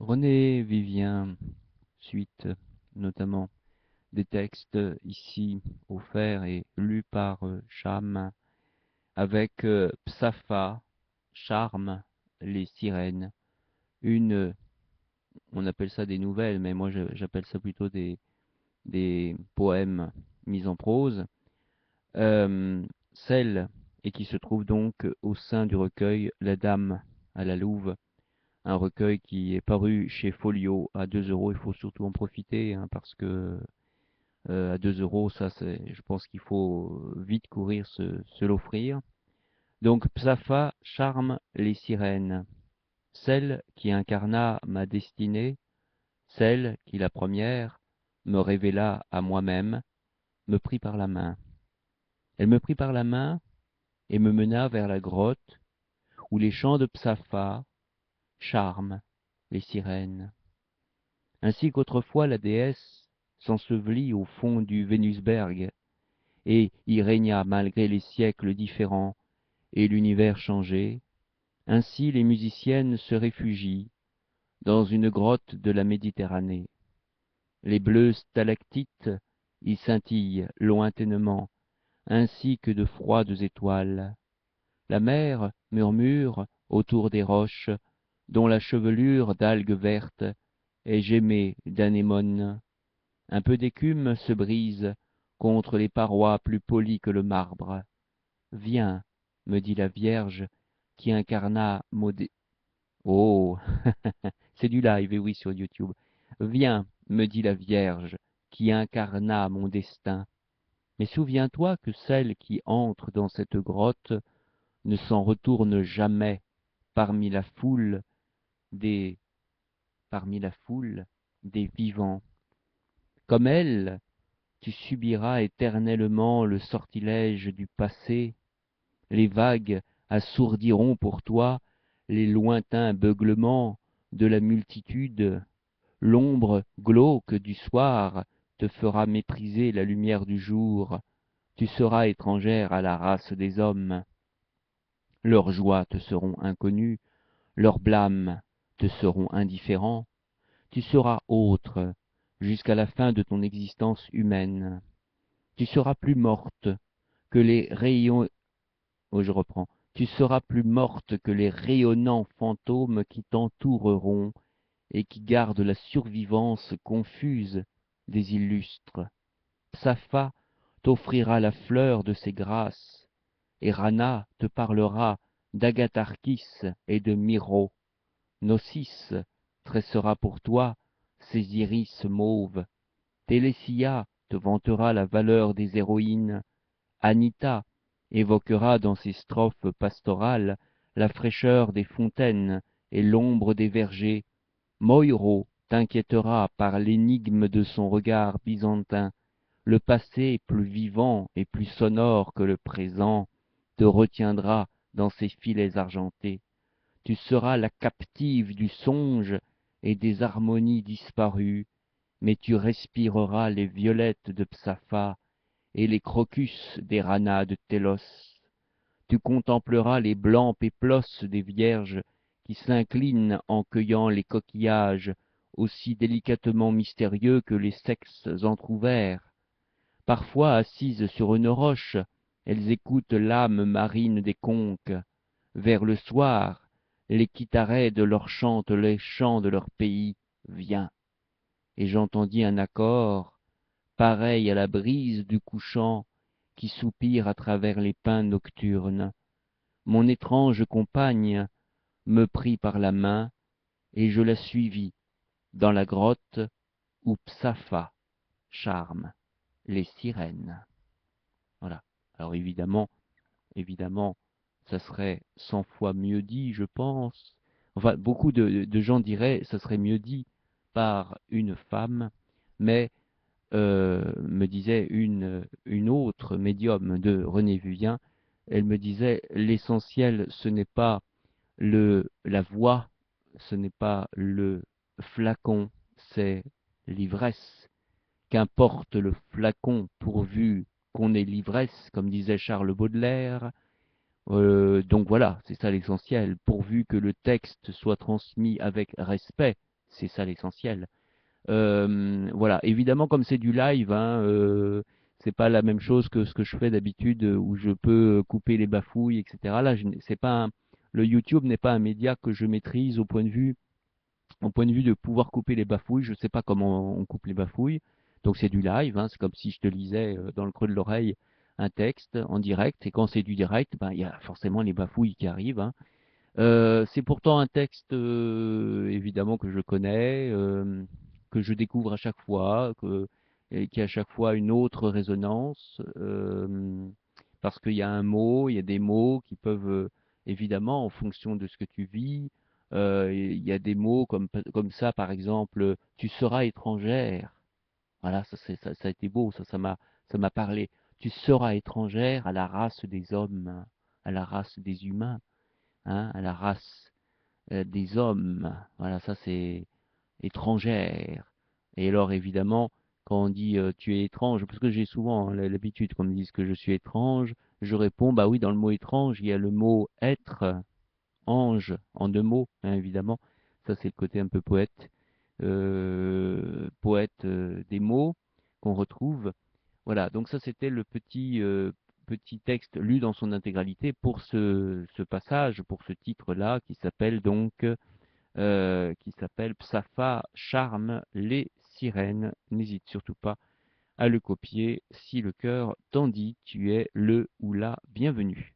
René Vivien, suite notamment des textes ici offerts et lus par Cham, avec Psafa, Charme, les sirènes, une, on appelle ça des nouvelles, mais moi j'appelle ça plutôt des poèmes mis en prose, celle, et qui se trouve donc au sein du recueil La Dame à la Louve, un recueil qui est paru chez Folio à 2 euros. Il faut surtout en profiter hein, parce que à 2 euros, ça, je pense qu'il faut vite courir se l'offrir. Donc Psafa charme les sirènes, celle qui incarna ma destinée, celle qui la première me révéla à moi-même, me prit par la main. Elle me prit par la main et me mena vers la grotte où les chants de Psafa charment les sirènes. Ainsi qu'autrefois la déesse s'ensevelit au fond du Vénusberg, et y régna malgré les siècles différents et l'univers changé, ainsi les musiciennes se réfugient dans une grotte de la Méditerranée. Les bleues stalactites y scintillent lointainement, ainsi que de froides étoiles. La mer murmure autour des roches, dont la chevelure d'algues vertes est gemée d'anémones. Un peu d'écume se brise contre les parois plus polies que le marbre. Viens, me dit la Vierge qui incarna Oh, c'est du live, et oui, sur YouTube. Viens, me dit la Vierge qui incarna mon destin. Mais souviens-toi que celle qui entre dans cette grotte ne s'en retourne jamais parmi la foule des parmi la foule des vivants. Comme elle, tu subiras éternellement le sortilège du passé, les vagues assourdiront pour toi les lointains beuglements de la multitude, l'ombre glauque du soir te fera mépriser la lumière du jour, tu seras étrangère à la race des hommes. Leurs joies te seront inconnues, leurs blâmes te seront indifférents, tu seras autre jusqu'à la fin de ton existence humaine. Tu seras plus morte que les rayons... Oh, je reprends. Tu seras plus morte que les rayonnants fantômes qui t'entoureront et qui gardent la survivance confuse des illustres. Psafa t'offrira la fleur de ses grâces, et Rana te parlera d'Agatharchis et de Miro. Gnosis tressera pour toi ses iris mauves. Télésia te vantera la valeur des héroïnes. Anita évoquera dans ses strophes pastorales la fraîcheur des fontaines et l'ombre des vergers. Moiro t'inquiétera par l'énigme de son regard byzantin. Le passé, plus vivant et plus sonore que le présent, te retiendra dans ses filets argentés. Tu seras la captive du songe et des harmonies disparues, mais tu respireras les violettes de Psafa et les crocus des ranas de Télos. Tu contempleras les blancs péplos des vierges qui s'inclinent en cueillant les coquillages aussi délicatement mystérieux que les sexes entr'ouverts. Parfois assises sur une roche, elles écoutent l'âme marine des conques. Vers le soir, les kitharèdes leur chantent les chants de leur pays. Viens. Et j'entendis un accord, pareil à la brise du couchant, qui soupire à travers les pins nocturnes. Mon étrange compagne me prit par la main, et je la suivis dans la grotte où Psafa charme les sirènes. Voilà. Alors évidemment, ça serait 100 fois mieux dit, je pense. Enfin, beaucoup de gens diraient ça serait mieux dit par une femme, mais me disait une autre médium de René Vivien, elle me disait l'essentiel ce n'est pas la voix, ce n'est pas le flacon, c'est l'ivresse. Qu'importe le flacon pourvu qu'on ait l'ivresse, comme disait Charles Baudelaire. Donc voilà, c'est ça l'essentiel, pourvu que le texte soit transmis avec respect, c'est ça l'essentiel. Voilà, évidemment, comme c'est du live, hein, c'est pas la même chose que ce que je fais d'habitude où je peux couper les bafouilles, etc. Là, c'est pas le YouTube n'est pas un média que je maîtrise au point de vue de pouvoir couper les bafouilles. Je sais pas comment on coupe les bafouilles. Donc c'est du live, hein, c'est comme si je te lisais dans le creux de l'oreille un texte en direct. Et quand c'est du direct, ben, il y a forcément les bafouilles qui arrivent, hein. C'est pourtant un texte, évidemment, que je connais, que je découvre à chaque fois, et qui a à chaque fois une autre résonance, parce qu'il y a un mot, il y a des mots qui peuvent, évidemment, en fonction de ce que tu vis, il y a des mots comme ça, par exemple, tu seras étrangère. Voilà, ça a été beau, ça m'a parlé. Tu seras étrangère à la race des hommes, à la race des humains, hein, à la race des hommes. Voilà, ça c'est étrangère. Et alors évidemment, quand on dit tu es étrange, parce que j'ai souvent hein, l'habitude qu'on me dise que je suis étrange, je réponds bah oui, dans le mot étrange, il y a le mot être, ange, en deux mots, hein, évidemment. Ça c'est le côté un peu poète, poète des mots qu'on retrouve. Voilà, donc ça c'était le petit texte lu dans son intégralité pour ce passage, pour ce titre-là, qui s'appelle Psafa charme les sirènes. N'hésite surtout pas à le copier si le cœur t'en dit, tu es le ou la bienvenue.